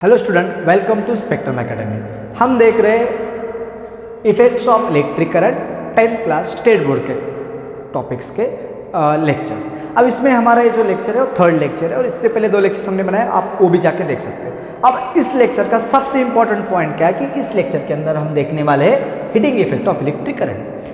Hello student, welcome to Spectrum Academy. हम देख रहे हैं effects of electric current 10th class state board के टॉपिक्स के लेक्चर्स। अब इसमें हमारा ये जो लेक्चर है वो थर्ड लेक्चर है और इससे पहले 2 लेक्चर हमने बनाए, आप वो भी जाके देख सकते हैं। अब इस लेक्चर का सबसे इंपॉर्टेंट पॉइंट क्या है कि इस लेक्चर के अंदर हम देखने वाले हैं heating effect of electric current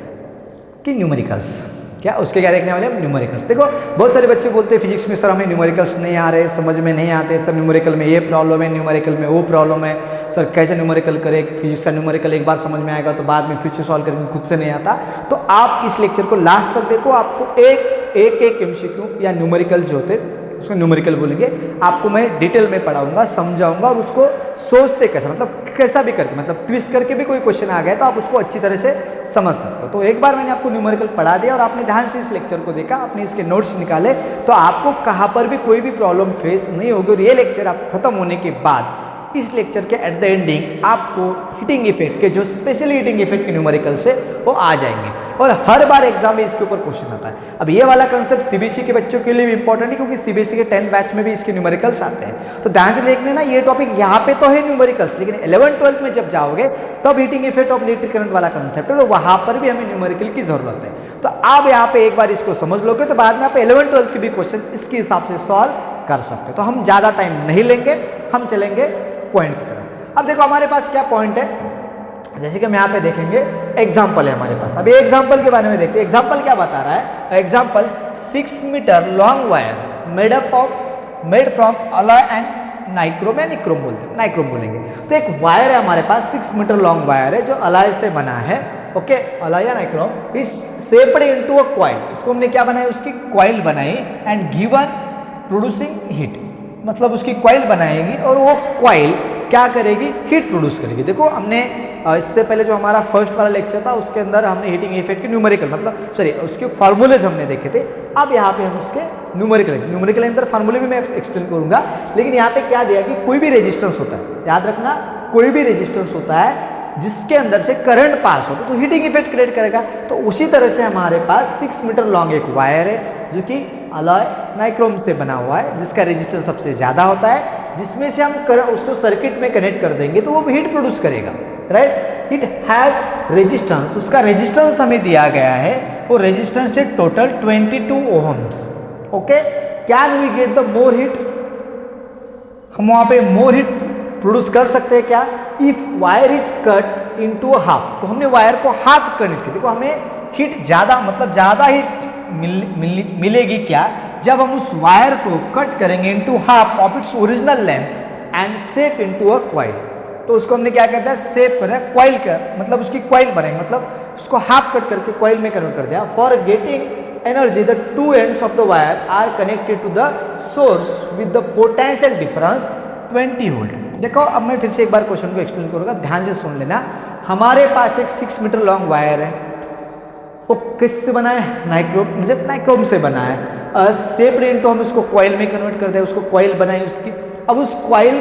की न्यूमेरिकल्स। क्या उसके क्या देखने वाले हैं? न्यूमेरिकल्स। देखो, बहुत सारे बच्चे बोलते हैं फिजिक्स में सर हमें न्यूमेरिकल्स नहीं आ रहे, समझ में नहीं आते सर, न्यूमेरिकल में ये प्रॉब्लम है, न्यूमेरिकल में वो प्रॉब्लम है सर, कैसे न्यूमेरिकल करें? फिजिक्स का न्यूमेरिकल एक बार समझ में आएगा तो बाद में फिर से सॉल्व करेंगे, खुद से नहीं आता। तो आप इस लेक्चर को लास्ट तक देखो, आपको एक एमसीक्यू या न्यूमेरिकल जो होते उसको न्यूमेरिकल बोलेंगे, आपको मैं डिटेल में पढ़ाऊंगा, समझाऊंगा और उसको सोचते कैसे, मतलब कैसा भी करके, मतलब ट्विस्ट करके भी कोई क्वेश्चन आ गया तो आप उसको अच्छी तरह से समझ सकते हो। तो एक बार मैंने आपको न्यूमेरिकल पढ़ा दिया और आपने ध्यान से इस लेक्चर को देखा, आपने इसके नोट्स निकाले, तो आपको कहाँ पर भी कोई भी प्रॉब्लम फेस नहीं होगी। और ये लेक्चर आप खत्म होने के बाद इस लेक्चर के एट द एंडिंग आपको हीटिंग इफेक्ट के जो स्पेशली हीटिंग इफेक्ट के न्यूमेरिकल से वो आ जाएंगे और हर बार एग्जाम में इसके ऊपर क्वेश्चन आता है। अब ये वाला कंसेप्ट सीबीएसई के बच्चों के लिए भी इंपॉर्टेंट है क्योंकि सीबीएसई के 10th बैच में भी इसके न्यूमेरिकल्स आते हैं। तो ध्यान से देखने ना, ये टॉपिक यहाँ पे तो है न्यूमेरिकल्स, लेकिन 11th-12th में जब जाओगे तब heating effect of electric current वाला कंसेप्ट है, तो वहाँ पर भी हमें न्यूमेरिकल की जरूरत है। तो आप यहाँ पे एक बार इसको समझ लोगे तो बाद में आप 11th-12th के भी क्वेश्चन इसके हिसाब से सॉल्व कर सकते हो। तो हम ज़्यादा टाइम नहीं लेंगे, हम चलेंगे पॉइंट की तरफ। अब देखो हमारे पास क्या पॉइंट है, जैसे कि हम यहाँ पे देखेंगे एग्जाम्पल है हमारे पास। अब ये एग्जाम्पल के बारे में देखते हैं। एग्जाम्पल क्या बता रहा है? Example 6 metre long wire made from alloy and nichrome या निक्रोम बोलते हैं, नाइक्रोम बोलेंगे। तो एक वायर है हमारे पास, 6 मीटर लॉन्ग वायर है जो अलॉय से बना है। ओके, अलॉय या nichrome is shaped into a coil. इसको हमने क्या बनाया? उसकी कॉइल बनाई एंड गिवन प्रोड्यूसिंग हीट, मतलब उसकी कॉइल बनाएगी और वो कॉइल क्या करेगी? हीट प्रोड्यूस करेगी। देखो हमने इससे पहले जो हमारा फर्स्ट वाला लेक्चर था उसके अंदर हमने हीटिंग इफेक्ट के न्यूमेरिकल, मतलब सॉरी उसके फार्मूलेज हमने देखे थे। अब यहाँ पे हम उसके न्यूमेरिकल अंदर फार्मूले भी मैं एक्सप्लेन करूंगा, लेकिन यहाँ पे क्या दिया कि कोई भी रेजिस्टेंस होता है, याद रखना, कोई भी रेजिस्टेंस होता है जिसके अंदर से करंट पास होता है तो हीटिंग इफेक्ट क्रिएट करेगा। तो उसी तरह से हमारे पास 6 मीटर लॉन्ग एक वायर है जो कि अलॉय नाइक्रोम से बना हुआ है, जिसका रेजिस्टेंस सबसे ज़्यादा होता है, जिसमें से हम उसको सर्किट में कनेक्ट कर देंगे तो वो हीट प्रोड्यूस करेगा, राइट। इट हैज रेजिस्टेंस, उसका रेजिस्टेंस हमें दिया गया है, वो रेजिस्टेंस है total 22 ohms. Okay, can we get the more heat? हम वहाँ पे मोर हीट प्रोड्यूस कर सकते हैं क्या? If wire is cut into half, तो हमने वायर को हाफ कनेक्ट किया। देखो हमें हीट ज़्यादा, मतलब ज़्यादा हीट मिलेगी क्या? जब हम उस वायर को कट करेंगे into half of its original length and shape into a coil. तो उसको हमने क्या कहते हैं? शेप करें, कॉइल का मतलब उसकी कॉइल बनेगी, मतलब उसको हाफ कट करके कॉइल में कन्वर्ट कर दिया। For getting energy the 2 ends of the wire are connected to the source with the potential difference 20 volt. देखो अब मैं फिर से एक बार क्वेश्चन को एक्सप्लेन करूंगा, ध्यान से सुन लेना। हमारे पास एक 6 मीटर लॉन्ग वायर है, वो किससे बना है? नाइक्रोम, मतलब नाइक्रोम से बना है। शेप इनटू हम इसको कॉइल में कन्वर्ट कर दे, उसको कॉइल बनाई उसकी। अब उस कॉइल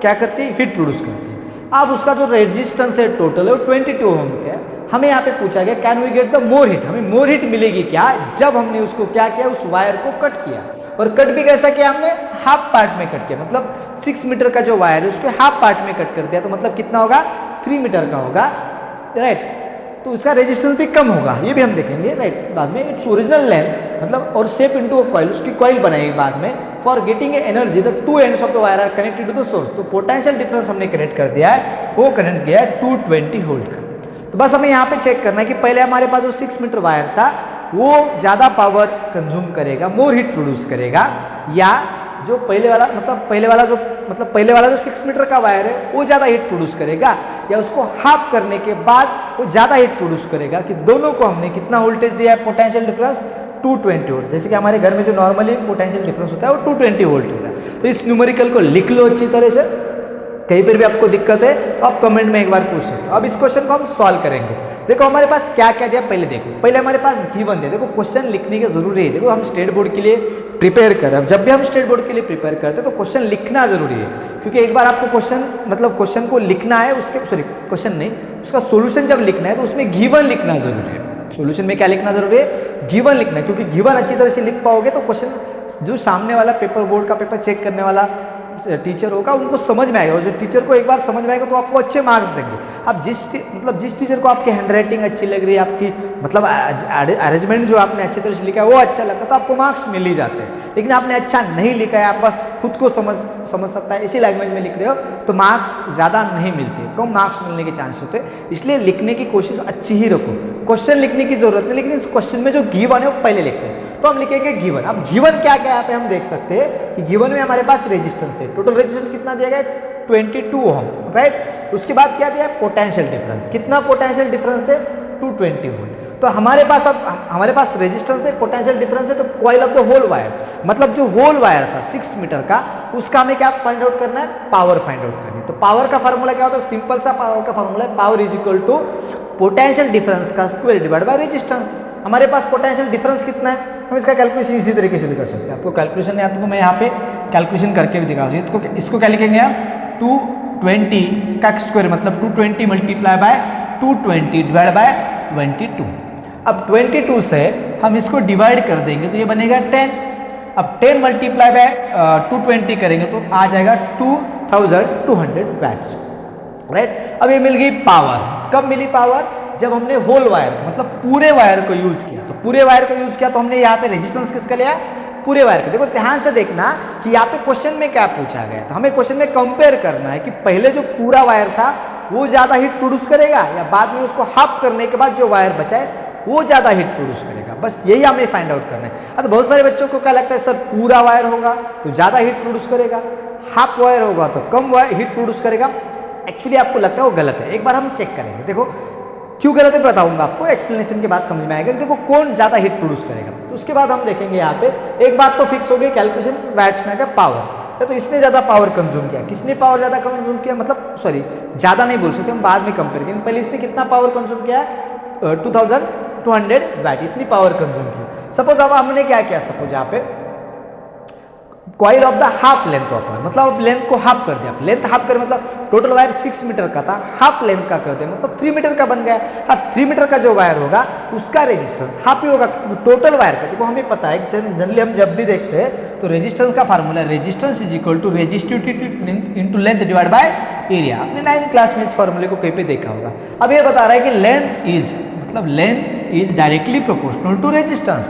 क्या करती है? हीट प्रोड्यूस करती है। अब उसका जो रेजिस्टेंस है टोटल है वो 22 ओम का है। हमें यहाँ पे पूछा गया can we get the more heat, हमें मोर हीट मिलेगी क्या? जब हमने उसको क्या किया? उस वायर को कट किया, और कट भी कैसा किया? हमने हाफ पार्ट में कट किया, मतलब 6 मीटर का जो वायर है उसको हाफ पार्ट में कट कर दिया, तो मतलब कितना होगा? 3 मीटर का होगा, राइट। तो उसका रेजिस्टेंस भी कम होगा, ये भी हम देखेंगे, राइट, बाद में। इट्स ओरिजिनल लेंथ, मतलब और शेप इनटू अ कॉइल, उसकी कॉइल बनाएगी बाद में। For getting energy the 2 ends of the wire are connected to the source, तो पोटेंशियल डिफरेंस हमने कनेक्ट कर दिया है, वो कनेक्ट किया है 220 वोल्ट का। तो बस हमें यहाँ पे चेक करना है कि पहले हमारे पास जो 6 मीटर वायर था वो ज़्यादा पावर कंज्यूम करेगा, मोर हीट प्रोड्यूस करेगा, या जो पहले वाला जो 6 मीटर का वायर है वो ज़्यादा हीट प्रोड्यूस करेगा, या उसको हाफ करने के बाद वो ज़्यादा हीट प्रोड्यूस करेगा। कि दोनों को हमने कितना वोल्टेज दिया है? Potential difference 220 volt. जैसे कि हमारे घर में जो नॉर्मली पोटेंशियल डिफरेंस होता है वो 220 वोल्ट होता है। तो इस न्यूमेरिकल को लिख लो अच्छी तरह से, कहीं पर भी आपको दिक्कत है तो आप कमेंट में एक बार पूछ सकते हो। अब इस क्वेश्चन को हम सॉल्व करेंगे। देखो हमारे पास क्या क्या दिया पहले देखो। पहले हमारे पास गिवन है, देखो क्वेश्चन लिखने की जरूरी है। देखो हम स्टेट बोर्ड के लिए प्रिपेयर कर रहे हैं, जब भी हम स्टेट बोर्ड के लिए प्रिपेयर करते हैं तो क्वेश्चन लिखना जरूरी है, क्योंकि एक बार आपको क्वेश्चन को लिखना है, क्वेश्चन नहीं, उसका सोल्यूशन जब लिखना है तो उसमें गिवन लिखना जरूरी है। सोल्यूशन में क्या लिखना जरूरी है? गिवन लिखना है, क्योंकि गिवन अच्छी तरह से लिख पाओगे तो क्वेश्चन जो सामने वाला पेपर बोर्ड का पेपर चेक करने वाला टीचर होगा उनको समझ में आएगा, और जो टीचर को एक बार समझ में आएगा तो आपको अच्छे मार्क्स देंगे। अब जिस टीचर को आपकी हैंडराइटिंग अच्छी लग रही है, आपकी मतलब अरेंजमेंट जो आपने अच्छे तरह से लिखा है वो अच्छा लगता है, तो आपको मार्क्स मिल ही जाते हैं। लेकिन आपने अच्छा नहीं लिखा है, आप बस खुद को समझ सकता है इसी लैंग्वेज में लिख रहे हो, तो मार्क्स ज़्यादा नहीं मिलते, कम मार्क्स मिलने के चांस होते हैं। इसलिए लिखने की कोशिश अच्छी ही रखो। क्वेश्चन लिखने की जरूरत नहीं, लेकिन इस क्वेश्चन में जो गिवन है वो पहले लिखते हैं। तो हम लिखेंगे गिवन। अब गिवन क्या क्या यहाँ पे हम देख सकते हैं कि गिवन में हमारे पास रेजिस्टेंस है, टोटल रेजिस्टेंस कितना दिया गया है 22 ओम, राइट। उसके बाद क्या दिया है पोटेंशियल डिफरेंस, कितना पोटेंशियल डिफरेंस है 220 वोल्ट। तो हमारे पास रेजिस्टेंस है, पोटेंशियल डिफरेंस है, तो coil of the whole wire, मतलब जो होल वायर था 6 मीटर का, उसका हमें क्या फाइंड आउट करना है, पावर फाइंड आउट करनी है। तो पावर का फार्मूला क्या होता है, सिंपल सा पावर का फार्मूला है, power is equal to potential difference का स्क्वायर डिवाइड बाय रेजिस्टेंस। हमारे पास पोटेंशियल डिफरेंस कितना है, हम इसका कैलकुलेशन इसी तरीके से भी कर सकते हैं। आपको कैलकुलेशन नहीं आता तो मैं यहाँ पे कैलकुलेशन करके भी दिखाऊंगी। तो इसको क्या लिखेंगे आप 220 इसका स्क्वायर मतलब 220 मल्टीप्लाई बाय 220 डिवाइड बाय 22। अब 22 से हम इसको डिवाइड कर देंगे तो ये बनेगा 10। अब 10 मल्टीप्लाई बाय 220 करेंगे तो आ जाएगा 2200 वैट्स, राइट। अब ये मिल गई पावर। कब मिली पावर, जब हमने होल वायर मतलब पूरे वायर को यूज किया। तो पूरे वायर को यूज किया तो हमने यहाँ पे रेजिस्टेंस किसका लिया, पूरे वायर का। देखो ध्यान से देखना कि यहाँ पे क्वेश्चन में क्या पूछा गया था, हमें क्वेश्चन में कंपेयर करना है कि पहले जो पूरा वायर था वो ज्यादा हीट प्रोड्यूस करेगा या बाद में उसको हाफ करने के बाद जो वायर बचा है वो ज्यादा हीट प्रोड्यूस करेगा। बस यही हमें फाइंड आउट करना है। तो बहुत सारे बच्चों को क्या लगता है सर पूरा वायर होगा तो ज्यादा हीट प्रोड्यूस करेगा, हाफ वायर होगा तो कम हीट प्रोड्यूस करेगा। एक्चुअली आपको लगता है वो गलत है। एक बार हम चेक करेंगे, देखो क्यों गलत है बताऊंगा आपको, एक्सप्लेनेशन के बाद समझ में आएगा कि देखो कौन ज्यादा हीट प्रोड्यूस करेगा। तो उसके बाद हम देखेंगे यहाँ पे एक बात तो फिक्स हो गई, कैलकुलेशन वैट्स में आएगा पावर। तो इसने ज्यादा पावर कंज्यूम किया, किसने पावर ज्यादा कंज्यूम किया, मतलब सॉरी ज्यादा नहीं बोल सकते हम, बाद में कंपेयर करेंगे। पहले इसने कितना पावर कंज्यूम किया है 2200 वैट, इतनी पावर कंज्यूम की। सपोज अब हमने क्या किया, सपोज यहाँ पे coil of the half length of wire, मतलब अब लेंथ को हाफ कर दिया। लेंथ हाफ कर मतलब टोटल वायर 6 मीटर का था, हाफ लेंथ का कर दिया मतलब 3 मीटर का बन गया। हाँ 3 मीटर का जो वायर होगा उसका रेजिस्टेंस हाफ ही होगा टोटल वायर का। देखो हमें पता है कि जनरली हम जब भी देखते हैं तो रेजिस्टेंस का formula resistance is equal to resistivity into length divide by area. आपने 9th क्लास में इस फार्मूले को कहीं पे देखा होगा। अब ये बता रहा है कि length is directly proportional to resistance.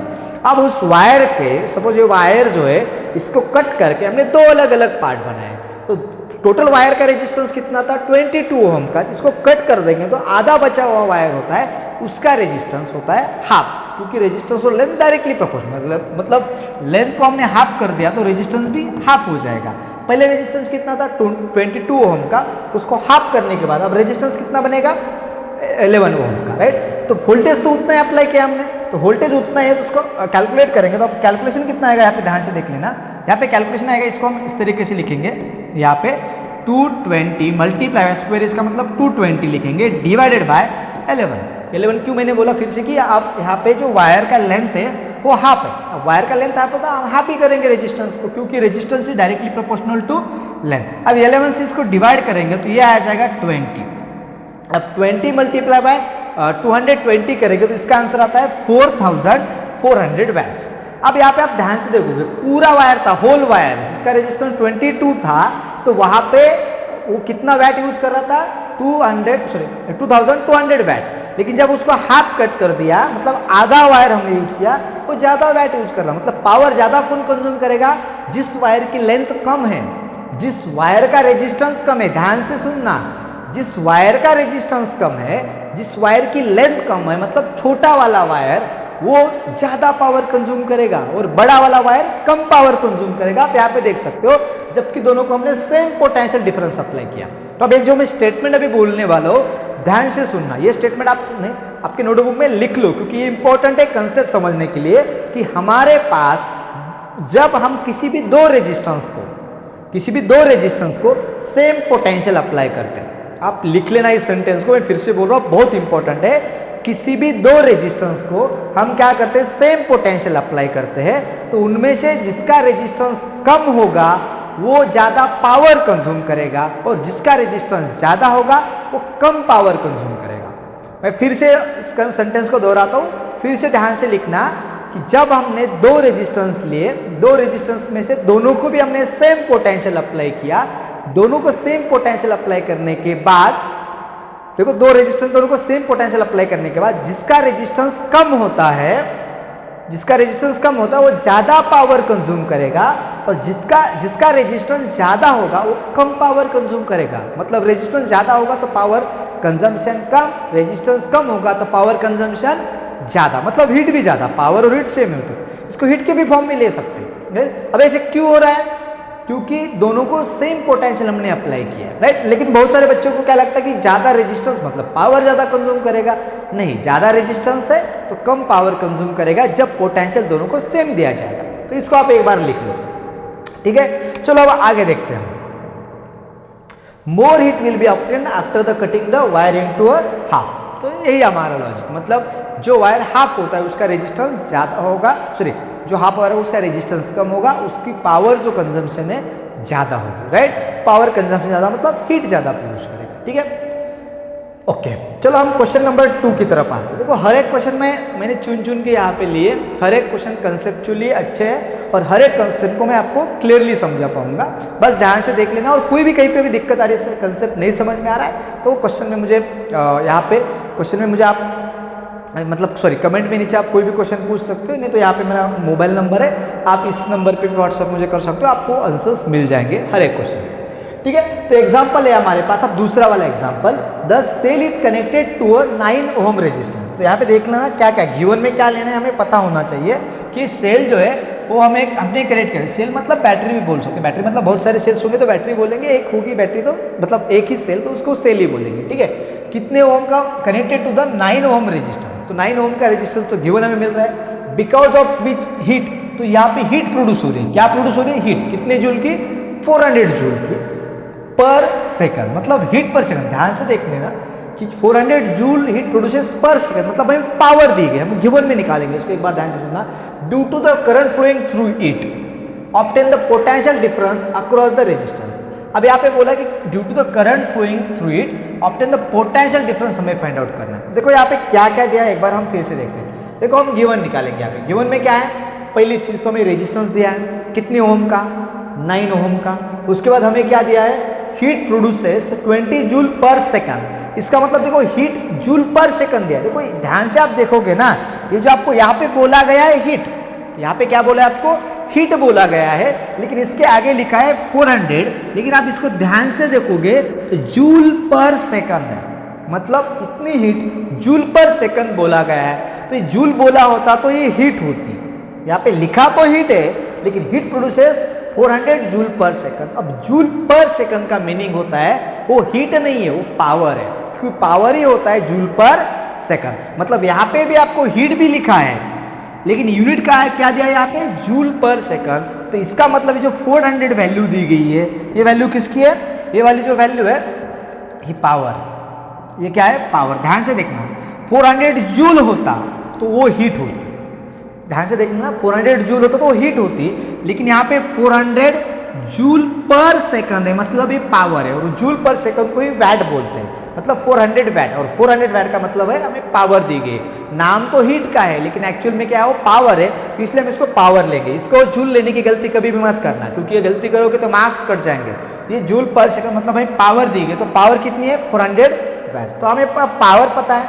अब उस वायर के सपोज ये वायर जो है इसको कट करके हमने दो अलग अलग पार्ट बनाए। तो टोटल वायर का रेजिस्टेंस कितना था 22 ओम का, इसको कट कर देंगे तो आधा बचा हुआ वायर होता है उसका रेजिस्टेंस होता है हाफ, क्योंकि रेजिस्टेंस और लेंथ डायरेक्टली प्रोपोर्शनल, मतलब लेंथ को हमने हाफ कर दिया तो रेजिस्टेंस भी हाफ हो जाएगा। पहले रेजिस्टेंस कितना था 22 ओम का, उसको हाफ करने के बाद अब रेजिस्टेंस कितना बनेगा 11 ओम का, राइट। तो वोल्टेज तो उतना ही अप्लाई किया हमने, तो वोल्टेज उतना है तो उसको कैलकुलेट करेंगे तो अब कैलकुलेशन कितना आएगा यहाँ पे ध्यान से देख लेना। यहाँ पे कैलकुलेशन आएगा, इसको हम इस तरीके से लिखेंगे, यहाँ पे 220 मल्टीप्लाई बाय स्क्वायर इसका मतलब 220 लिखेंगे डिवाइडेड बाय 11 क्यों मैंने बोला फिर से कि आप यहाँ पे जो वायर का लेंथ है वो हाफ है। अब वायर का लेंथ हाफ होता है, हम हाफ ही करेंगे रेजिस्टेंस को, क्योंकि resistance is directly proportional to length. अब 11 से इसको डिवाइड करेंगे तो ये आ जाएगा 20। अब 20 मल्टीप्लाई बाय 220 करेंगे तो इसका आंसर आता है 4400 वैट्स। अब यहाँ पे आप ध्यान से देखोगे पूरा वायर था, होल वायर जिसका रेजिस्टेंस 22 था, तो वहां पे वो कितना वैट यूज कर रहा था 2200 वैट। लेकिन जब उसको हाफ कट कर दिया मतलब आधा वायर हमने यूज किया, वो ज्यादा वैट यूज कर रहा, मतलब पावर ज्यादा कौन कंज्यूम करेगा, जिस वायर की लेंथ कम है, जिस वायर का रेजिस्टेंस कम है। ध्यान से सुनना, जिस वायर का रेजिस्टेंस कम है, जिस वायर की लेंथ कम है, मतलब छोटा वाला वायर वो ज्यादा पावर कंज्यूम करेगा और बड़ा वाला वायर कम पावर कंज्यूम करेगा। आप यहाँ पे देख सकते हो, जबकि दोनों को हमने सेम पोटेंशियल डिफरेंस अप्लाई किया। तो अब एक जो मैं स्टेटमेंट अभी बोलने वाला हूँ ध्यान से सुनना, ये स्टेटमेंट आपने आपके नोटबुक में लिख लो, क्योंकि ये इंपॉर्टेंट है कंसेप्ट समझने के लिए कि हमारे पास जब हम किसी भी दो रेजिस्टेंस को सेम पोटेंशियल अप्लाई करते हैं। आप लिख लेना इस सेंटेंस को, मैं फिर से बोल रहा हूँ, बहुत इंपॉर्टेंट है। किसी भी दो रेजिस्टेंस को हम क्या करते हैं, सेम पोटेंशियल अप्लाई करते हैं, तो उनमें से जिसका रेजिस्टेंस कम होगा वो ज्यादा पावर कंज्यूम करेगा और जिसका रेजिस्टेंस ज्यादा होगा वो कम पावर कंज्यूम करेगा। मैं फिर से इस सेंटेंस को दोहराता हूँ, फिर से ध्यान से लिखना कि जब हमने दो रेजिस्टेंस लिए, दो रेजिस्टेंस में से दोनों को भी हमने सेम पोटेंशियल अप्लाई किया, दोनों को सेम पोटेंशियल अप्लाई करने के बाद, देखो दो रेजिस्टेंस दोनों को सेम पोटेंशियल अप्लाई करने के बाद जिसका रेजिस्टेंस कम होता है, जिसका रेजिस्टेंस कम होता है वो ज़्यादा पावर कंज्यूम करेगा, और जिसका रेजिस्टेंस ज़्यादा होगा वो कम पावर कंज्यूम करेगा। मतलब रेजिस्टेंस ज़्यादा होगा तो पावर कंजम्पशन कम, रेजिस्टेंस कम होगा तो पावर कंजम्पशन ज़्यादा, मतलब हीट भी ज़्यादा, पावर और हीट सेम होते हैं। इसको हीट के भी फॉर्म में ले सकते हैं। अब ऐसे क्यों हो रहा है? क्योंकि दोनों को सेम पोटेंशियल हमने अप्लाई किया है, राइट। लेकिन बहुत सारे बच्चों को क्या लगता है कि ज़्यादा रेजिस्टेंस मतलब पावर ज़्यादा कंज्यूम करेगा। नहीं, ज़्यादा रेजिस्टेंस है तो कम पावर कंज्यूम करेगा जब पोटेंशियल दोनों को सेम दिया जाएगा। तो इसको आप एक बार लिख लो, ठीक है। चलो अब आगे देखते हैं। More heat will be obtained after the cutting the wire into a half. तो यही हमारा लॉजिक, मतलब जो वायर हाफ होता है उसका रेजिस्टेंस ज़्यादा होगा, सॉरी जो हाफ वायर है उसका रेजिस्टेंस कम होगा, उसकी पावर जो कंजम्पशन है ज़्यादा होगी, राइट। पावर कंजम्पशन ज़्यादा मतलब हीट ज़्यादा प्रोड्यूस करेगा, ठीक है। ओके, चलो हम क्वेश्चन नंबर 2 की तरफ आते हैं। देखो हर एक क्वेश्चन में मैंने चुन के यहाँ पे लिए, हर एक क्वेश्चन कंसेप्चुअली अच्छे हैं और हर एक कंसेप्ट को मैं आपको क्लियरली समझा पाऊंगा। बस ध्यान से देख लेना, और कोई भी कहीं पे भी दिक्कत आ रही है, कंसेप्ट नहीं समझ में आ रहा है तो क्वेश्चन में मुझे यहाँ पे क्वेश्चन में मुझे आप मतलब सॉरी कमेंट में नीचे आप कोई भी क्वेश्चन पूछ सकते हो, नहीं तो यहाँ पे मेरा मोबाइल नंबर है, आप इस नंबर पे भी व्हाट्सअप मुझे कर सकते हो, आपको आंसर्स मिल जाएंगे हर एक क्वेश्चन से, ठीक है। तो एग्जांपल है हमारे पास, अब दूसरा वाला example, the cell is connected to a 9 ohm resistance. तो यहाँ पे देख लेना क्या क्या गिवन में क्या लेना है, हमें पता होना चाहिए कि सेल जो है वो हमने कनेक्ट करें। सेल मतलब बैटरी भी बोल सकते हैं, बैटरी मतलब बहुत सारे सेल्स होंगे तो बैटरी बोलेंगे, एक होगी बैटरी तो मतलब एक ही सेल तो उसको सेल ही बोलेंगे, ठीक है। कितने ओम का? Connected to the 9 ohm resistance. तो 9 ओम का रेजिस्टेंस तो गिवन हमें मिल रहा है, बिकॉज ऑफ विच हीट, तो यहाँ पे हीट प्रोड्यूस हो रही है। क्या प्रोड्यूस हो रही है? हीट। कितने जूल की? 400 जूल की पर सेकंड, मतलब हीट पर सेकंड। ध्यान से देख लेना कि 400 जूल हीट प्रोड्यूसेस पर सेकंड, मतलब हमें पावर दी गई, हम गिवन में निकालेंगे इसको, एक बार ध्यान से सुनना। Due to the current flowing through it obtain the potential difference across the resistance. अब यहाँ पे बोला कि due to the current flowing through it obtain the potential difference हमें फाइंड आउट करना है। देखो यहाँ पे क्या क्या दिया है, एक बार हम फिर से देखते हैं। देखो हम गिवन निकालेंगे, यहाँ पे गिवन में क्या है, पहली चीज तो हमें रेजिस्टेंस दिया है, कितने ओम का? 9 ओम का। उसके बाद हमें क्या दिया है? हीट प्रोड्यूसेस 20 जूल पर सेकंड। इसका मतलब देखो हीट जूल पर सेकंड दिया। देखो ध्यान से आप देखोगे ना, ये जो आपको यहाँ पे बोला गया है हीट, यहाँ पे क्या बोला है आपको? हीट बोला गया है, लेकिन इसके आगे लिखा है 400, लेकिन आप इसको ध्यान से देखोगे तो जूल पर सेकंड है, मतलब इतनी हीट जूल पर सेकंड बोला गया है। तो ये जूल बोला होता तो ये हीट होती, यहाँ पे लिखा तो हीट है लेकिन हीट प्रोड्यूसेस 400 जूल पर सेकंड। अब जूल पर सेकंड का मीनिंग होता है वो हीट नहीं है, वो पावर है, क्योंकि पावर ही होता है जूल पर सेकंड। मतलब यहाँ पे भी आपको हीट भी लिखा है लेकिन यूनिट का क्या दिया है यहाँ पे? जूल पर सेकंड। तो इसका मतलब जो 400 वैल्यू दी गई है, ये वैल्यू किसकी है? ये वाली जो वैल्यू है ये पावर, ये क्या है? पावर। ध्यान से देखना, 400 जूल होता तो वो हीट होती, ध्यान से देखना, 400 जूल होता तो वो हीट होती, लेकिन यहाँ पे 400 जूल पर सेकंड है, मतलब ये पावर है, और जूल पर सेकंड को ही वैट बोलते हैं, मतलब 400 वैट। और 400 वैट का मतलब है हमें पावर दी गई। नाम तो हीट का है लेकिन एक्चुअल में क्या है? वो पावर है, तो इसलिए हम इसको पावर लेंगे। इसको जूल लेने की गलती कभी भी मत करना, क्योंकि ये गलती करोगे तो मार्क्स कट जाएंगे। ये जूल पर सेकंड मतलब हमें पावर दी गई, तो पावर कितनी है? 400 वैट। तो हमें पावर पता है,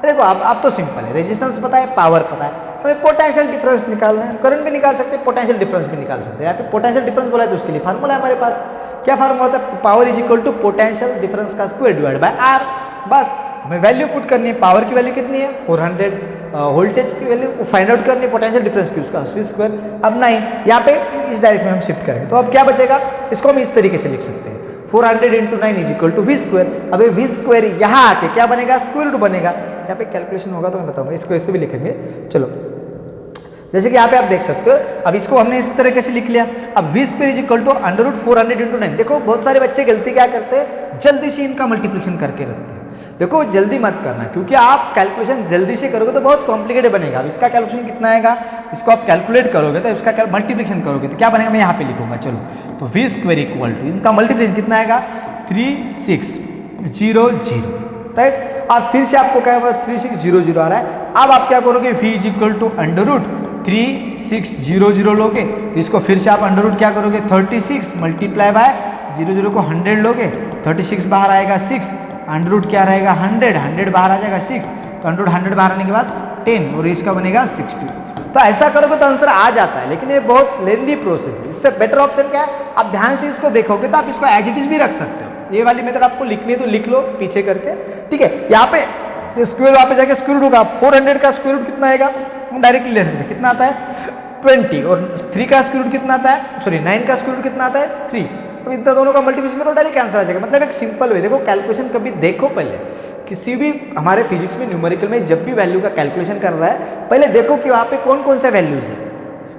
देखो अब तो सिंपल है, रेजिस्टेंस पता है, पावर पता है, हमें पोटेंशियल डिफरेंस निकालना है। करंट भी निकाल सकते हैं, पोटेंशियल डिफरेंस भी निकाल सकते हैं। यहाँ पे पोटेंशियल डिफरेंस बोला है तो उसके लिए फार्मूला है हमारे पास। क्या फार्मूला होता है? Power is equal to potential difference का स्क्वायर डिवाइड बाय आर। बस हमें वैल्यू पुट करनी है, पावर की वैल्यू कितनी है? 400, वोल्टेज की वैल्यू फाइंड आउट करनी है, पोटेंशियल डिफरेंस की उसका स्क्वायर। अब नहीं, यहाँ पे इस डायरेक्शन में हम शिफ्ट करेंगे, तो अब क्या बचेगा? इसको हम इस तरीके से लिख सकते हैं, 400 × 9 is equal to V square. अब वी स्क्वायर यहाँ आके क्या बनेगा? स्क्वायर रूट बनेगा। यहाँ पे कैलकुलेशन होगा तो मैं बताऊंगा, इसको ऐसे भी लिखेंगे। चलो जैसे कि यहाँ पे आप देख सकते हो, अब इसको हमने इस तरीके से लिख लिया। अब V square is equal to √400 × 9। देखो बहुत सारे बच्चे गलती क्या करते हैं, जल्दी से इनका मल्टीप्लिकेशन करके रखते हैं। देखो जल्दी मत करना, क्योंकि आप कैलकुलेशन जल्दी से करोगे तो बहुत कॉम्प्लिकेटेड बनेगा। अब इसका कैलकुलेशन कितना आएगा, इसको आप कैलकुलेट करोगे तो इसका मल्टीप्लिकेशन करोगे तो क्या बनेगा, मैं यहाँ पे लिखूंगा। चलो तो वी स्क्वायर इक्वल टू इनका मल्टीप्लिकेशन कितना आएगा? 3600, राइट। अब फिर से आपको क्या 3600 आ रहा है। अब आप क्या करोगे, v इज इक्वल टू √10 3600 लोगे तो इसको फिर से आप अंडर रूट क्या करोगे 36 मल्टीप्लाई बाय 00 को 100 लोगे, 36 बाहर आएगा 6, अंडर रूट क्या रहेगा 100 बाहर आ जाएगा 6, तो अंडर रूट 100 बाहर आने के बाद 10 और इसका बनेगा 60। तो ऐसा करोगे तो आंसर आ जाता है, लेकिन ये बहुत लेंदी प्रोसेस है। इससे बेटर ऑप्शन क्या है, आप ध्यान से इसको देखोगे तो आप इसको एज इट इज भी रख सकते हो। ये वाली मेथड आपको लिखनी है तो लिख लो पीछे करके, ठीक है। यहाँ पे स्क्वायर वहाँ पे जाके स्क्वायर रूट होगा, 400 का स्क्वायर रूट कितना आएगा हम डायरेक्टली ले सकते हैं, कितना आता है 20, और 3 का स्क्वायर रूट कितना आता है, सॉरी 9 का स्क्वायर रूट कितना आता है 3। तो इतना दोनों का मल्टीप्लिकेशन करो डायरेक्ट आंसर आ जाएगा। मतलब एक सिंपल वे, देखो कैलकुलेशन कभी देखो पहले, किसी भी हमारे फिजिक्स में न्यूमेरिकल में जब भी वैल्यू का कैलकुलेशन कर रहा है पहले देखो कि वहाँ पे कौन कौन से वैल्यूज है।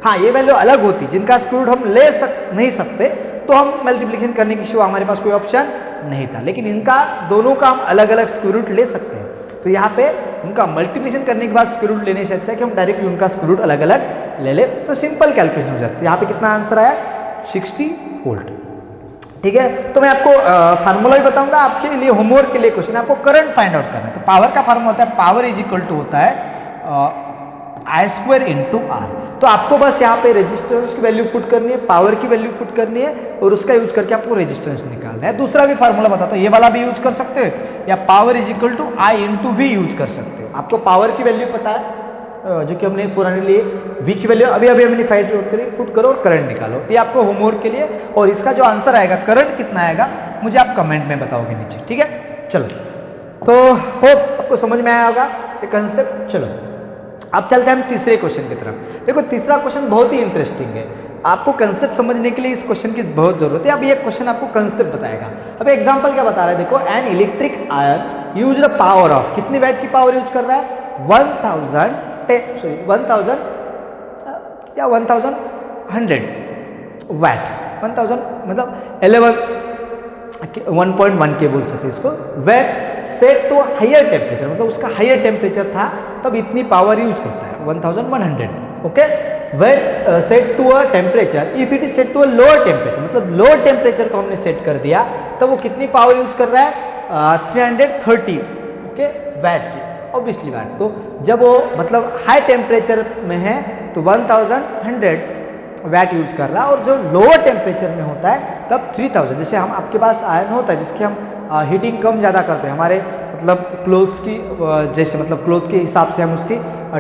हाँ, ये वैल्यू अलग होती जिनका स्क्वायर रूट हम ले नहीं सकते, तो हम मल्टीप्लिकेशन करने की सिवा हमारे पास कोई ऑप्शन नहीं था, लेकिन इनका दोनों का हम अलग अलग स्क्वायर रूट ले सकते हैं। तो यहाँ पे उनका मल्टीप्लिकेशन करने के बाद स्क्वायर रूट लेने से अच्छा है कि हम डायरेक्टली उनका स्क्वायर रूट अलग अलग ले ले, तो सिंपल कैलकुलेशन हो जाती है। यहाँ पे कितना आंसर आया 60 वोल्ट, ठीक है। तो मैं आपको फार्मूला भी बताऊंगा, आपके लिए होमवर्क के लिए क्वेश्चन, आपको करंट फाइंड आउट करना है। तो पावर का फार्मूला होता है, पावर इज इक्वल टू होता है आई स्क्वायर इंटू आर। तो आपको बस यहाँ पे रेजिस्टेंस की वैल्यू पुट करनी है, पावर की वैल्यू पुट करनी है, और उसका यूज करके आपको रेजिस्टेंस निकालना है। दूसरा भी फार्मूला बताता हूँ, ये वाला भी यूज कर सकते हो, या power is equal to I into V use कर सकते हो। आपको पावर की वैल्यू पता है जो कि हमने 400 लिए, वी की वैल्यू अभी हमने फाइंड आउट करी, पुट करो और करंट निकालो। ये आपको होमवर्क के लिए, और इसका जो आंसर आएगा करंट कितना आएगा मुझे आप कमेंट में बताओगे नीचे, ठीक है। चलो, तो होप आपको समझ में आया होगा ये कंसेप्ट। चलो अब चलते हैं हम तीसरे क्वेश्चन की तरफ। देखो तीसरा क्वेश्चन बहुत ही इंटरेस्टिंग है, आपको कंसेप्ट समझने के लिए इस क्वेश्चन की बहुत जरूरत है। अब ये क्वेश्चन आपको कंसेप्ट बताएगा। अब एग्जांपल क्या बता रहा है, देखो an electric ion use the power of, कितनी वैट की पावर यूज कर रहा है 1000 या 1100 वैट, 1000 मतलब 1.1 के बोल सकते इसको। Watt set to higher temperature, मतलब उसका हायर टेम्परेचर था तब इतनी पावर यूज करता है 1100, okay. Watt set to a temperature, if it is set to a lower temperature, मतलब लोअर टेम्परेचर को हमने सेट कर दिया तब वो कितनी पावर यूज कर रहा है 330, ओके, वैट की, ऑब्वियसली वैट। तो जब वो मतलब हाई टेम्परेचर में है तो 1100 वैट यूज कर रहा है, और जो लोअर टेम्परेचर में होता है तब 3000। जैसे हम आपके पास आयरन होता है जिसकी हम हीटिंग कम ज़्यादा करते हैं, हमारे मतलब क्लोथ्स की जैसे मतलब क्लोथ के हिसाब से हम उसकी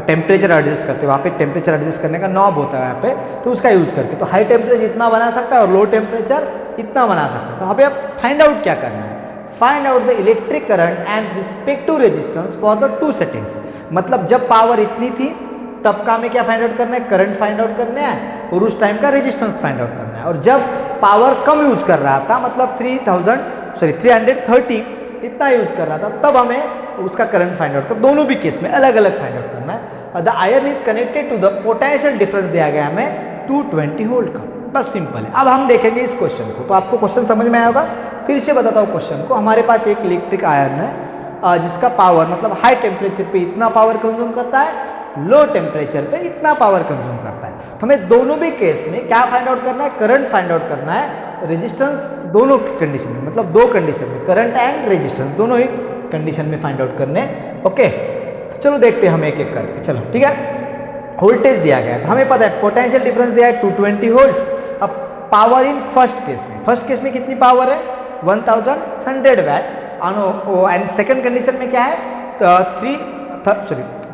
टेम्परेचर एडजस्ट करते हैं, वहाँ पे टेम्परेचर एडजस्ट करने का नॉब होता है यहाँ पे, तो उसका यूज करके तो हाई टेम्परेचर इतना बना सकता है और लो टेम्परेचर इतना बना सकता है। तो अभी आप फाइंड आउट क्या करना है, find out the electric current and respective resistance for the two settings. मतलब जब पावर इतनी थी तब का हमें क्या फाइंड आउट करना है, करंट फाइंड आउट करना है, और उस टाइम का रेजिस्टेंस फाइंड आउट करना है। और जब पावर कम यूज कर रहा था, मतलब 330 इतना यूज कर रहा था, तब हमें उसका करंट फाइंड आउट कर, दोनों भी केस में अलग अलग फाइंड आउट करना है। The iron is connected to the potential difference दिया गया हमें 220 वोल्ट का, बस सिंपल है। अब हम देखेंगे इस क्वेश्चन को, तो आपको क्वेश्चन समझ में आया होगा। फिर से बताता हूँ क्वेश्चन को। हमारे पास एक इलेक्ट्रिक आयरन है जिसका पावर मतलब हाई टेम्परेचर पे इतना पावर कंज्यूम करता है, लो टेम्परेचर पे इतना पावर कंज्यूम करता है। तो हमें दोनों भी केस में क्या फाइंड आउट करना है, करंट फाइंड आउट करना है, रेजिस्टेंस दोनों कंडीशन में, मतलब दो कंडीशन में, करंट एंड रेजिस्टेंस दोनों ही कंडीशन में फाइंड आउट करने, ओके। तो चलो देखते हैं हम एक एक करके, चलो ठीक है। वोल्टेज दिया गया है तो हमें पता है पोटेंशियल डिफरेंस दिया है 220 वोल्ट। अब पावर इन फर्स्ट केस में कितनी पावर है 1100 वैट, एंड सेकंड कंडीशन में क्या है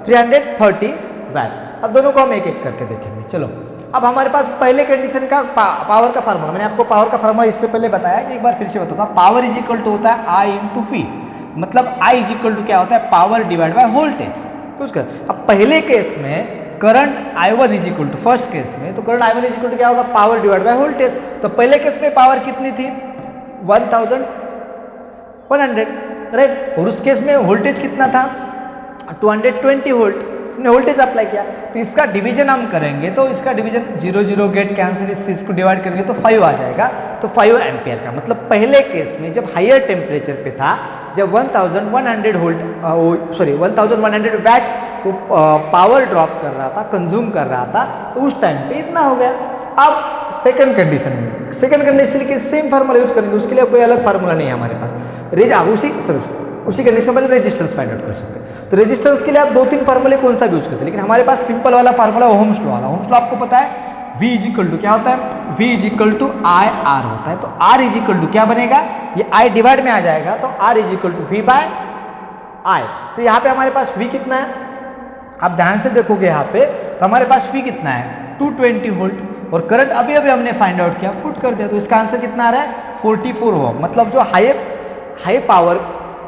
330 वैट। अब दोनों को हम एक एक करके देखेंगे। चलो अब हमारे पास पहले कंडीशन का पावर का फार्मूला, मैंने आपको पावर का फार्मूला इससे पहले बताया कि एक बार फिर से बताता हूं। पावर इज इक्वल टू होता है आई इंटू पी, मतलब आई इज इक्वल टू क्या होता है पावर डिवाइड बाय वोल्टेज, कुछ कर। अब पहले केस में current I1 is equal to, first case में तो current I1 is equal to क्या होगा पावर डिवाइड बाय वोल्टेज। तो पहले केस में पावर कितनी थी 1100, राइट, और उस केस में वोल्टेज कितना था 220 वोल्ट। हमने वोल्टेज अप्लाई किया, तो इसका डिवीजन हम करेंगे, तो इसका डिवीजन 0 गेट कैंसिल, इस चीज को डिवाइड करेंगे तो 5 आ जाएगा, तो 5 एम्पियर का। मतलब पहले केस में जब हायर टेम्परेचर पे था, जब 1100 वोल्ट 1100 वैट वो पावर ड्रॉप कर रहा था, कंज्यूम कर रहा था, तो उस टाइम पे इतना हो गया। अब सेकंड कंडीशन के सेम फार्मूला यूज करेंगे, उसके लिए कोई अलग फार्मूला नहीं है हमारे पास। उसी कंडीशन में रेजिस्टेंस फाइंड आउट कर सकते हैं। तो रेजिस्टेंस के लिए आप 2-3 फार्मूले कौन सा भी यूज करते हैं, लेकिन हमारे पास सिंपल वाला फार्मूला ओहम्स लॉ वाला। ओहम्स लॉ आपको पता है V इज इक्वल टू क्या होता है, V is equal to I R होता है। तो R इज इक्वल टू क्या बनेगा, ये I डिवाइड में आ जाएगा, तो R is equal to V by I. तो यहाँ पे हमारे पास V कितना है, आप ध्यान से देखोगे यहाँ पे, तो हमारे पास V कितना है 220 वोल्ट, और करंट अभी अभी हमने फाइंड आउट किया, पुट कर दिया, तो इसका आंसर कितना आ रहा है 44 ओम। मतलब जो हाई पावर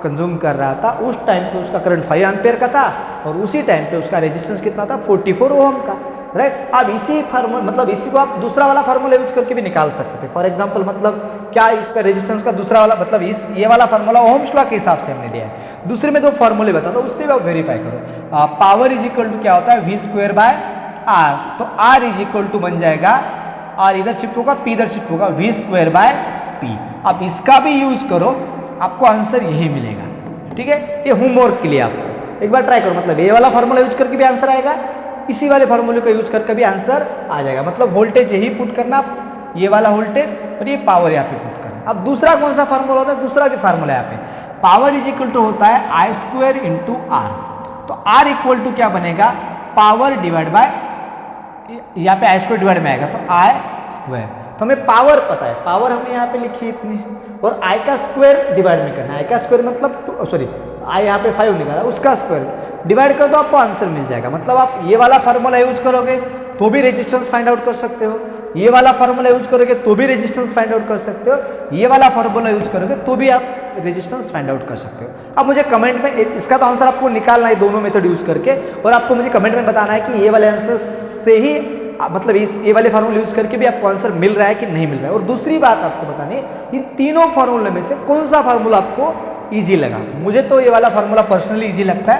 कंज्यूम कर रहा था उस टाइम पे उसका करंट 5 एम्पेयर का था, और उसी टाइम पे उसका रेजिस्टेंस कितना था 44 ओम का, राइट। अब इसी फार्मूला मतलब इसी को आप दूसरा वाला फार्मूला यूज करके भी निकाल सकते थे। फॉर एग्जांपल मतलब क्या इसका रेजिस्टेंस का दूसरा वाला मतलब ये वाला फार्मूला ओहम्स लॉ के हिसाब से हमने लिया है। दूसरे में 2 फार्मूले बता दो, उससे भी आप वेरीफाई करो। पावर इज इक्वल टू क्या होता है V स्क्वायर बाय आर, तो R इज इक्वल टू बन जाएगा, R इधर शिफ्ट होगा, P इधर शिफ्ट होगा, V स्क्वायर बाय P। अब इसका भी यूज करो, आपको आंसर यही मिलेगा, ठीक है। ये होमवर्क के लिए आपको एक बार ट्राई करो, मतलब ये वाला फार्मूला यूज करके भी आंसर आएगा, इसी वाले फार्मूले का यूज करके भी आंसर आ जाएगा। मतलब वोल्टेज यही पुट करना, ये वाला वोल्टेज और ये पावर यहाँ पे पुट करना। अब दूसरा कौन सा फार्मूला होता है, दूसरा भी फार्मूला यहाँ पे पावर इज इक्वल टू होता है आई स्क्वायर इंटू आर। तो आर इक्वल टू क्या बनेगा, पावर डिवाइड बाय, यहाँ पे आई स्क्वायर डिवाइड में आएगा, तो आई स्क्वायर। तो हमें पावर पता है, पावर हमने यहाँ पे लिखी इतनी, और आई का स्क्वायर डिवाइड में करना है। आई का स्क्वायर मतलब सॉरी आई यहाँ पे 5 निकाला, उसका स्क्वायर डिवाइड कर दो, आपको आंसर मिल जाएगा। मतलब आप ये वाला फार्मूला यूज करोगे तो भी रेजिस्टेंस फाइंड आउट कर सकते हो, ये वाला फार्मूला यूज करोगे तो भी रेजिस्टेंस फाइंड आउट कर सकते हो, ये वाला फार्मूला यूज करोगे तो भी आप रेजिस्टेंस फाइंड आउट कर सकते हो। अब मुझे कमेंट में इसका तो आंसर आपको निकालना है दोनों मेथड यूज करके, और आपको मुझे कमेंट में बताना है कि ये वाले आंसर से ही मतलब ये वाले फार्मूला यूज करके भी आपको आंसर मिल रहा है कि नहीं मिल रहा है। और दूसरी बात आपको बतानी, इन तीनों फार्मूले में से कौन सा फार्मूला आपको ईजी लगा। मुझे तो ये वाला फार्मूला पर्सनली ईजी लगता है,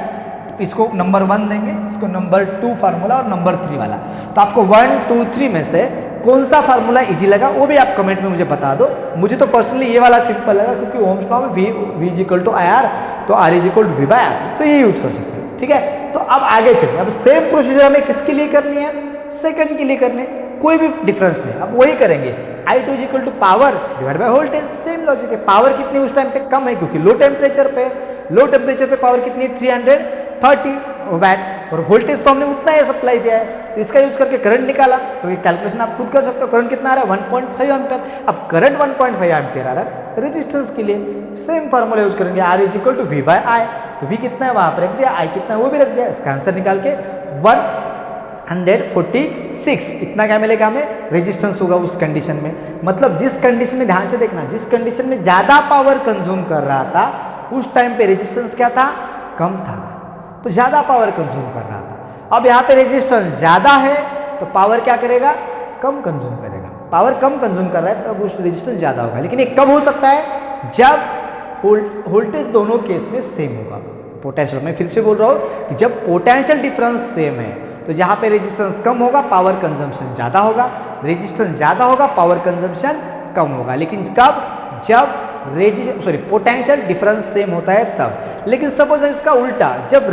इसको नंबर 1 देंगे, इसको नंबर 2 फार्मूला और नंबर 3 वाला। तो आपको 1, 2, 3 में से कौन सा फार्मूला इजी लगा वो भी आप कमेंट में मुझे बता दो। मुझे तो पर्सनली ये वाला सिंपल लगा, क्योंकि ओम्स लॉ में V is equal to I R, तो R is equal to V by R, तो ये यूज कर सकते हो, ठीक है। तो अब आगे चलिए, अब सेम प्रोसीजर हमें किसके लिए करनी है, सेकंड के लिए करनी है, कोई भी डिफरेंस नहीं, अब वही करेंगे। I2 is equal to power divide by voltage, same logic है। पावर कितनी उस टाइम पे कम है, क्योंकि लो टेम्परेचर पे पावर कितनी 330 वैट, और वोल्टेज तो हमने उतना ही सप्लाई दिया है, तो इसका यूज करके करंट निकाला। तो ये कैलकुलेशन आप खुद कर सकते हो, करंट कितना आ रहा है 1.5 एम्पेयर। अब करंट 1.5 एम्पेयर आ रहा है रेजिस्टेंस के लिए, सेम फार्मूला यूज करेंगे, R is equal to V by I. तो V कितना है वहां पर रख दिया, I कितना है वो भी रख दिया, इसका आंसर निकाल के 146 इतना क्या मिलेगा हमें, रेजिस्टेंस होगा उस कंडीशन में। मतलब जिस कंडीशन में, ध्यान से देखना, जिस कंडीशन में ज्यादा पावर कंज्यूम कर रहा था उस टाइम पे रेजिस्टेंस क्या था, कम था, तो ज्यादा पावर कंज्यूम कर रहा था। अब यहाँ पे रेजिस्टेंस ज्यादा है तो पावर क्या करेगा, कम कंज्यूम करेगा। पावर कम कंज्यूम कर रहा है तब उस रेजिस्टेंस ज्यादा होगा। लेकिन ये कब हो सकता है, जब वोल्टेज दोनों केस में सेम होगा। पोटेंशियल, मैं फिर से बोल रहा हूँ कि जब पोटेंशियल डिफरेंस सेम है तो जहाँ पे रेजिस्टेंस कम होगा पावर कंजम्पशन ज़्यादा होगा, रेजिस्टेंस ज़्यादा होगा पावर कंजम्पशन कम होगा। लेकिन कब, जब पोटेंशियल डिफरेंस सेम होता है तब। लेकिन सपोज इसका उल्टा, जब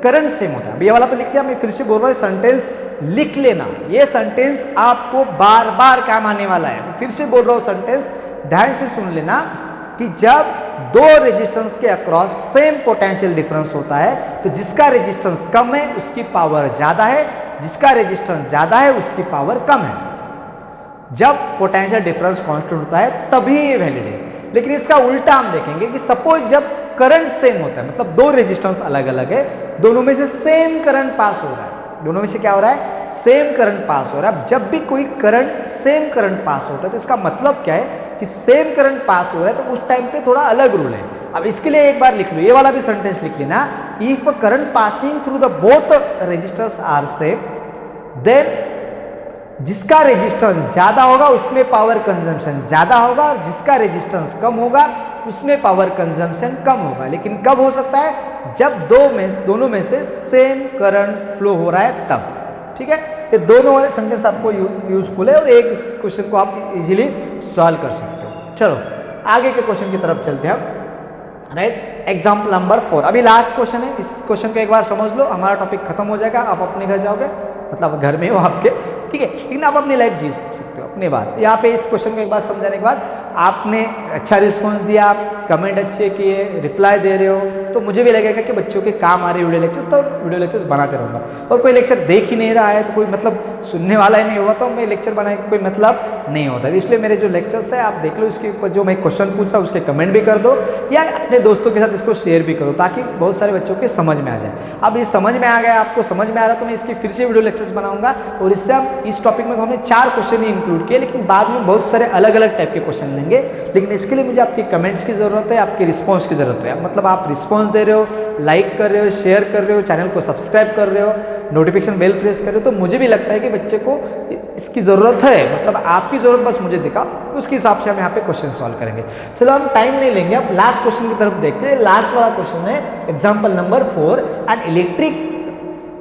करंट सेम होता है, ये वाला तो लिख लिया, मैं फिर से बोल रहा हूँ सेंटेंस लिख लेना, ये सेंटेंस आपको बार बार काम आने वाला है। मैं फिर से बोल रहा हूँ सेंटेंस, ध्यान से सुन लेना कि जब दो रेजिस्टेंस के अक्रॉस सेम पोटेंशियल डिफरेंस होता है तो जिसका रेजिस्टेंस कम है उसकी पावर ज्यादा है, जिसका रेजिस्टेंस ज्यादा है उसकी पावर कम है। जब पोटेंशियल डिफरेंस कांस्टेंट होता है तभी ये वैलिड है। लेकिन इसका उल्टा हम देखेंगे कि सपोज जब करंट सेम होता है, मतलब दो रेजिस्टेंस अलग अलग है, दोनों में से सेम करंट पास हो रहा है, दोनों में से क्या हो रहा है, सेम करंट पास हो रहा है। जब भी कोई करंट सेम करंट पास होता है तो इसका मतलब क्या है कि सेम करंट पास हो रहा है, तो उस टाइम पे थोड़ा अलग रूल है। अब इसके लिए एक बार लिख लो, ये वाला भी सेंटेंस लिख लेना, if current passing through the both resistors are same, then जिसका रेजिस्टेंस ज्यादा होगा उसमें पावर कंजम्पशन ज्यादा होगा, और जिसका रेजिस्टेंस कम होगा उसमें पावर कंजम्पशन कम होगा। लेकिन कब हो सकता है, जब दोनों में से सेम करंट फ्लो हो रहा है तब। ठीक है, ये दोनों वाले सेंटेंस आपको यूजफुल है और एक क्वेश्चन को आप इजीली सॉल्व कर सकते हो। चलो आगे के क्वेश्चन की तरफ चलते हैं अब, राइट। एग्जाम्पल नंबर 4, अभी लास्ट क्वेश्चन है, इस क्वेश्चन को एक बार समझ लो, हमारा टॉपिक खत्म हो जाएगा, आप अपने घर जाओगे, मतलब घर में हो आपके, ठीक है, लेकिन आप अपनी लाइफ जी सकते हो अपनी बात। यहाँ पे इस क्वेश्चन को एक बार समझाने के बाद आपने अच्छा रिस्पॉन्स दिया, कमेंट अच्छे किए, रिप्लाई दे रहे हो, तो मुझे भी लगेगा कि बच्चों के काम आ रहे वीडियो लेक्चर्स, तो वीडियो लेक्चर्स बनाते रहूँगा। और कोई लेक्चर देख ही नहीं रहा है तो कोई मतलब सुनने वाला ही नहीं हुआ तो मैं लेक्चर बनाने का कोई मतलब नहीं होता। इसलिए मेरे जो लेक्चर्स है आप देख लो, इसके ऊपर जो मैं क्वेश्चन पूछ रहा हूँ उसके कमेंट भी कर दो या अपने दोस्तों के साथ इसको शेयर भी करो, ताकि बहुत सारे बच्चों के समझ में आ जाए। अब ये समझ में आ गया, आपको समझ में आ रहा तो मैं इसकी फिर से वीडियो लेक्चर्स बनाऊंगा, और इससे हम इस टॉपिक में हमने 4 क्वेश्चन ही इंक्लूड किए, लेकिन बाद में बहुत सारे अलग अलग टाइप के क्वेश्चन लेंगे। लेकिन इसके लिए मुझे आपकी कमेंट्स की ज़रूरत है, आपके रिस्पॉन्स की ज़रूरत है। मतलब आप रिस्पॉन्स दे रहे हो, लाइक कर रहे हो, शेयर कर रहे हो, चैनल को सब्सक्राइब कर रहे हो, नोटिफिकेशन बेल प्रेस कर रहे हो, तो मुझे भी लगता है कि बच्चे को इसकी ज़रूरत है। मतलब आपकी ज़रूरत बस मुझे दिखा, उसके हिसाब से हम यहाँ पे क्वेश्चन सॉल्व करेंगे। चलो हम टाइम नहीं लेंगे, अब लास्ट क्वेश्चन की तरफ देखते हैं। लास्ट वाला क्वेश्चन है example number 4,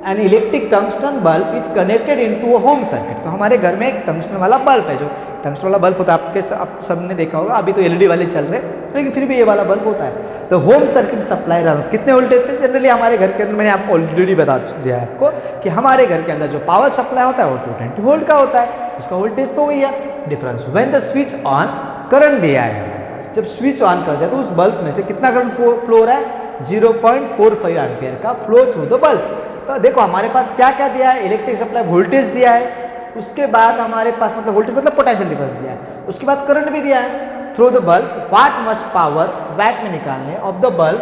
an electric tungsten bulb is connected into a home circuit. तो हमारे घर में एक टंगस्टन वाला बल्ब है, जो टंगस्टन वाला बल्ब होता है आप सबने देखा होगा, अभी तो एलईडी वाले चल रहे हैं, लेकिन फिर भी ये वाला बल्ब होता है। तो होम सर्किट सप्लाई रन्स कितने वोल्टेज पे? जनरली हमारे घर के अंदर मैंने आपको ऑलरेडी बता दिया है आपको कि हमारे घर के अंदर जो पावर सप्लाई होता है वो 220 वोल्ट का होता है, उसका वोल्टेज तो वही है। Difference when the switch on, current दिया है हमारे पास, जब स्विच ऑन कर दिया तो उस बल्ब में से कितना करंट फ्लो हो रहा है? 0.45 एम्पियर का फ्लो थ्रू द बल्ब। तो देखो हमारे पास क्या क्या दिया है, इलेक्ट्रिक सप्लाई वोल्टेज दिया है, उसके बाद हमारे पास मतलब वोल्टेज मतलब पोटेंशियल डिफरेंस दिया है, उसके बाद करंट भी दिया है through the bulb. What must power, watt में निकालने, of the bulb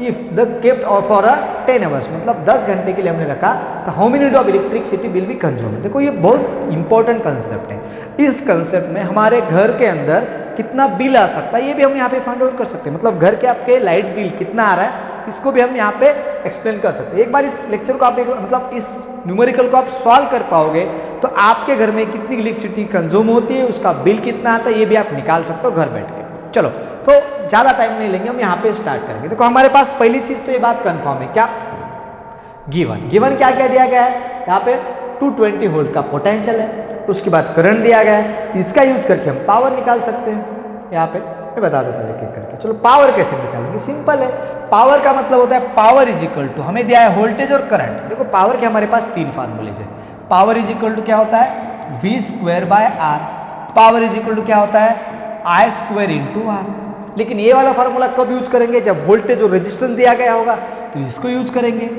if the kept for 10 hours, मतलब 10 घंटे के लिए हमने रखा, तो how many unit of electricity will be consume. देखो ये बहुत इंपॉर्टेंट कंसेप्ट है। इस कंसेप्ट में हमारे घर के अंदर कितना बिल आ सकता है ये भी हम यहाँ पे फाइंड आउट कर सकते हैं। मतलब घर के आपके लाइट बिल कितना आ रहा है इसको भी हम यहाँ पे एक्सप्लेन कर सकते हैं। एक बार इस लेक्चर को आप मतलब इस न्यूमेरिकल को आप सॉल्व कर पाओगे तो आपके घर में कितनी इलेक्ट्रिसिटी कंज्यूम होती है, उसका बिल कितना आता है, ये भी आप निकाल सकते हो घर बैठ के। चलो तो ज़्यादा टाइम नहीं लेंगे, हम यहाँ पे स्टार्ट करेंगे। देखो हमारे पास पहली चीज़ तो ये बात कंफर्म है, क्या गिवन क्या क्या दिया गया है यहाँ पे? 220 वोल्ट का पोटेंशियल है, उसके बाद करंट दिया गया है, इसका यूज करके हम पावर निकाल सकते हैं। यहाँ पे मैं बता देता हूँ एक एक करके। चलो पावर कैसे निकालेंगे, सिंपल है। पावर का मतलब होता है पावर इज इक्वल टू, हमें दिया है वोल्टेज और करंट। देखो पावर के हमारे पास 3 फार्मूलेज है। पावर इज इक्वल टू क्या होता है? V²/R। Power is equal to क्या होता है? I²/R। लेकिन ये वाला फार्मूला कब यूज करेंगे? जब वोल्टेज और रेजिस्टेंस दिया गया होगा तो इसको यूज करेंगे,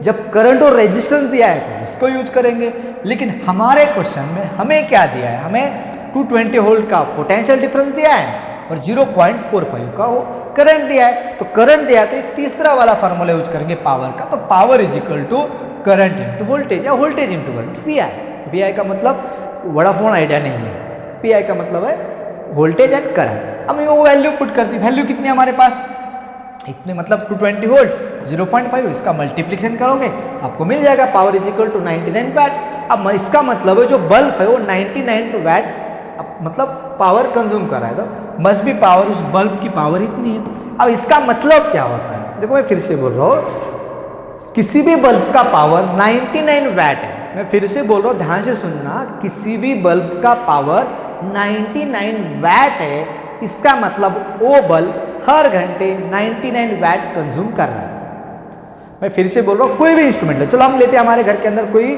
जब करंट और रेजिस्टेंस दिया है तो इसको यूज करेंगे। लेकिन हमारे क्वेश्चन में हमें क्या दिया है? हमें 220 वोल्ट का पोटेंशियल डिफरेंस दिया है और 0.45 का वो करंट दिया है। तो करंट दिया है तो ये तीसरा वाला फार्मूला यूज करेंगे पावर का। तो power is equal to current into voltage या वोल्टेज इंटू करंट, VI का मतलब वोडाफोन आइडिया नहीं है, VI का मतलब है वोल्टेज एंड करंट। अब वो वैल्यू पुट कर दी, वैल्यू कितनी है हमारे पास? इतने मतलब 220 वोल्ट 0.5, इसका मल्टीप्लिकेशन करोगे तो आपको मिल जाएगा power is equal to 99 watt. अब इसका मतलब है जो बल्ब है वो 99 वैट मतलब पावर कंज्यूम कर रहा है, तो मस्ट बी पावर, उस बल्ब की पावर इतनी है। अब इसका मतलब क्या होता है? देखो मैं फिर से बोल रहा हूँ, किसी भी बल्ब का पावर 99 वैट है। मैं फिर से बोल रहा हूँ, ध्यान से सुनना, किसी भी बल्ब का पावर 99 वैट है, इसका मतलब वो बल्ब हर घंटे 99 वैट कंज्यूम कर रहा है। मैं फिर से बोल रहा हूँ, कोई भी इंस्ट्रूमेंट ले, चलो हम लेते हैं हमारे घर के अंदर कोई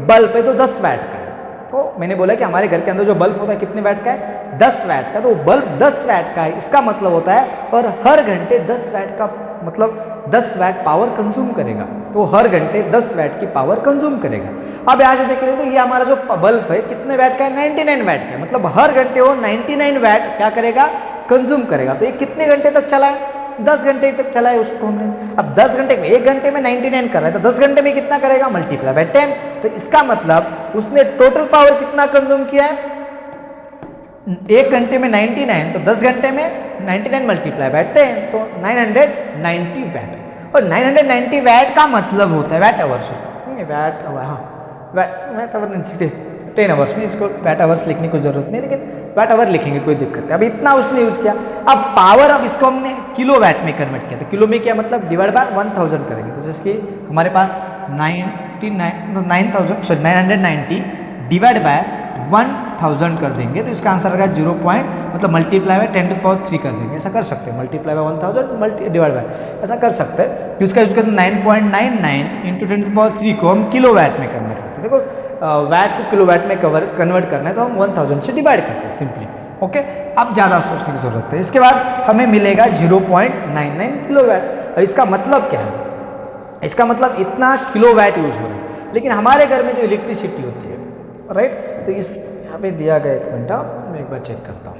बल्ब है तो 10 वैट का है। तो मैंने बोला कि हमारे घर के अंदर जो बल्ब होता है कितने वैट का है? 10 वैट का। तो वो बल्ब 10 वैट का है, इसका मतलब होता है और हर घंटे 10 वैट का मतलब 10 वैट पावर कंज्यूम करेगा। तो हर घंटे 10 वैट की पावर कंज्यूम करेगा। अब यहाँ से देख रहे हो तो ये हमारा जो बल्ब है कितने वैट का है? 99 वैट का है। मतलब हर घंटे वो 99 वैट क्या करेगा? कंज्यूम करेगा। तो ये कितने घंटे तक चला है? 10 घंटे तक चला है उसको हमने। अब 10 घंटे में, 1 घंटे में 99 कर रहा है तो 10 घंटे में कितना करेगा? Multiply by 10। तो इसका मतलब उसने टोटल पावर कितना कंज्यूम किया है? 1 घंटे में 99, तो 10 घंटे में 99 मल्टीप्लाई बाय 10, तो 990 वैट। और 990 वैट का मतलब होता है वैट आवर्स, वैट आवर, हाँ वैट आवर नहीं, 10 आवर्स में इसको वैट आवर्स लिखने की जरूरत नहीं, लेकिन वैट आवर लिखेंगे, कोई दिक्कत नहीं। अब इतना उसने यूज किया। अब पावर, अब इसको हमने किलो वैट में कन्वर्ट किया, तो किलो में क्या मतलब डिवाइड बाय 1000 करेंगे। तो जैसे कि हमारे पास 990 डिवाइड बाय 1000 कर देंगे तो इसका आंसर आएगा 0 पॉइंट मतलब मल्टीप्लाई बाय 10³ कर देंगे, ऐसा कर सकते हैं। मल्टीप्लाई बाय 1000 डिवाइड बाय ऐसा कर सकते हैं। उसका यूज करते 9.99 इंटू 10³ को हम किलोवाट में कन्वर्ट करते हैं। देखो वैट को किलोवाट में कन्वर्ट करना है तो हम 1000 से डिवाइड करते हैं सिंपली। ओके, अब ज़्यादा सोचने की जरूरत है। इसके बाद हमें मिलेगा 0.99 किलोवाट। इसका मतलब क्या है? इसका मतलब इतना किलोवाट यूज हो रहा है, लेकिन हमारे घर में जो इलेक्ट्रिसिटी होती है, राइट, तो इस यहाँ पे दिया गया, एक मिनट मैं एक बार चेक करता हूँ,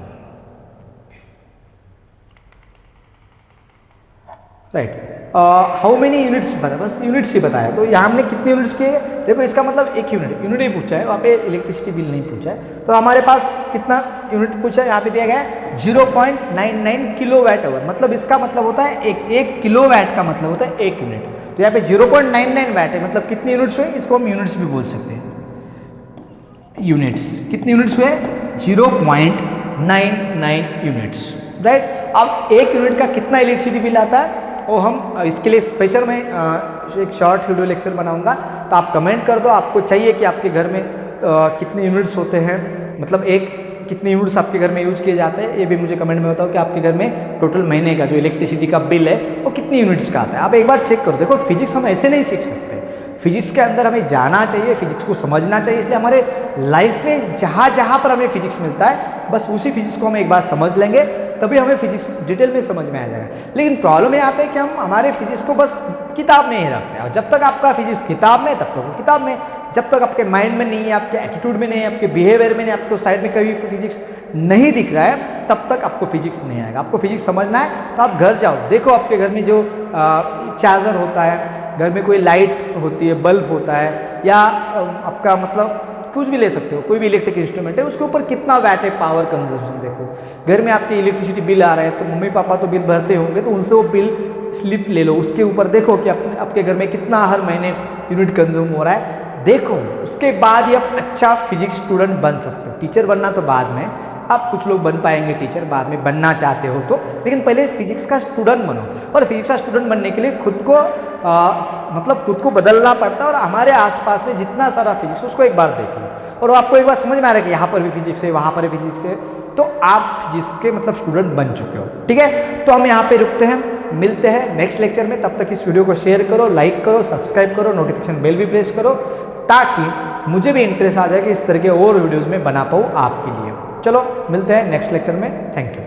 राइट, हाउ मेनी यूनिट्स बताया, बस यूनिट्स ही बताया। तो यहाँ हमने कितने यूनिट्स किए, देखो इसका मतलब एक यूनिट ही पूछा है, वहाँ पे इलेक्ट्रिसिटी बिल नहीं पूछा है। तो हमारे पास कितना यूनिट पूछा है, यहाँ पे दिया गया है 0.99 किलोवाट आवर। मतलब इसका मतलब होता है एक किलोवाट का मतलब होता है 1 यूनिट। तो यहाँ पे 0.99 वाट है, मतलब कितने यूनिट्स हुए, इसको हम यूनिट्स भी बोल सकते हैं। यूनिट्स कितने यूनिट्स हुए, 0.99 यूनिट्स, राइट। अब 1 यूनिट का कितना इलेक्ट्रिसिटी बिल आता है वो हम इसके लिए स्पेशल में एक शॉर्ट वीडियो लेक्चर बनाऊंगा, तो आप कमेंट कर दो आपको चाहिए कि आपके घर में कितने यूनिट्स होते हैं, मतलब कितने यूनिट्स आपके घर में यूज किए जाते हैं, ये भी मुझे कमेंट में बताओ कि आपके घर में टोटल महीने का जो इलेक्ट्रिसिटी का बिल है वो कितनी यूनिट्स का आता है। आप एक बार चेक करो। देखो फिजिक्स हम ऐसे नहीं सीख सकते, फिजिक्स के अंदर हमें जाना चाहिए, फिजिक्स को समझना चाहिए। इसलिए हमारे लाइफ में जहाँ जहाँ पर हमें फिजिक्स मिलता है बस उसी फिजिक्स को हम एक बार समझ लेंगे, तभी हमें फिजिक्स डिटेल में समझ में आ जाएगा। लेकिन प्रॉब्लम यहाँ पे कि हम हमारे फिजिक्स को बस किताब में ही रखते हैं, और जब तक आपका फिजिक्स किताब में तब तक वो किताब में, जब तक आपके माइंड में नहीं है, आपके एटीट्यूड में नहीं है, आपके बिहेवियर में नहीं, आपको साइड में कभी फिजिक्स नहीं दिख रहा है, तब तक आपको फिजिक्स नहीं आएगा। आपको फिजिक्स समझना है तो आप घर जाओ, देखो आपके घर में जो चार्जर होता है, घर में कोई लाइट होती है, बल्ब होता है, या आपका मतलब कुछ भी ले सकते हो, कोई भी इलेक्ट्रिक इंस्ट्रूमेंट है, उसके ऊपर कितना वैट है पावर कंजम्पशन देखो। घर में आपके इलेक्ट्रिसिटी बिल आ रहा है तो मम्मी पापा तो बिल भरते होंगे, तो उनसे वो बिल स्लिप ले लो, उसके ऊपर देखो कि आपके घर में कितना हर महीने यूनिट कंज्यूम हो रहा है, देखो। उसके बाद ही आप अच्छा फिजिक्स स्टूडेंट बन सकते हो। टीचर बनना तो बाद में, आप कुछ लोग बन पाएंगे टीचर बाद में, बनना चाहते हो तो, लेकिन पहले फिजिक्स का स्टूडेंट बनो। और फिजिक्स का स्टूडेंट बनने के लिए खुद को मतलब खुद को बदलना पड़ता है, और हमारे आसपास में जितना सारा फिजिक्स उसको एक बार देख लो, और आपको एक बार समझ में आ रहा है कि यहाँ पर भी फिजिक्स है, वहाँ पर भी फिजिक्स है, तो आप फिजिक्स के मतलब स्टूडेंट बन चुके हो। ठीक है, तो हम यहाँ पे रुकते हैं, मिलते हैं नेक्स्ट लेक्चर में। तब तक इस वीडियो को शेयर करो, लाइक करो, सब्सक्राइब करो, नोटिफिकेशन बेल भी प्रेस करो, ताकि मुझे भी इंटरेस्ट आ जाए कि इस तरह के और वीडियोज़ में बना पाऊँ आपके लिए। चलो मिलते हैं नेक्स्ट लेक्चर में, थैंक यू।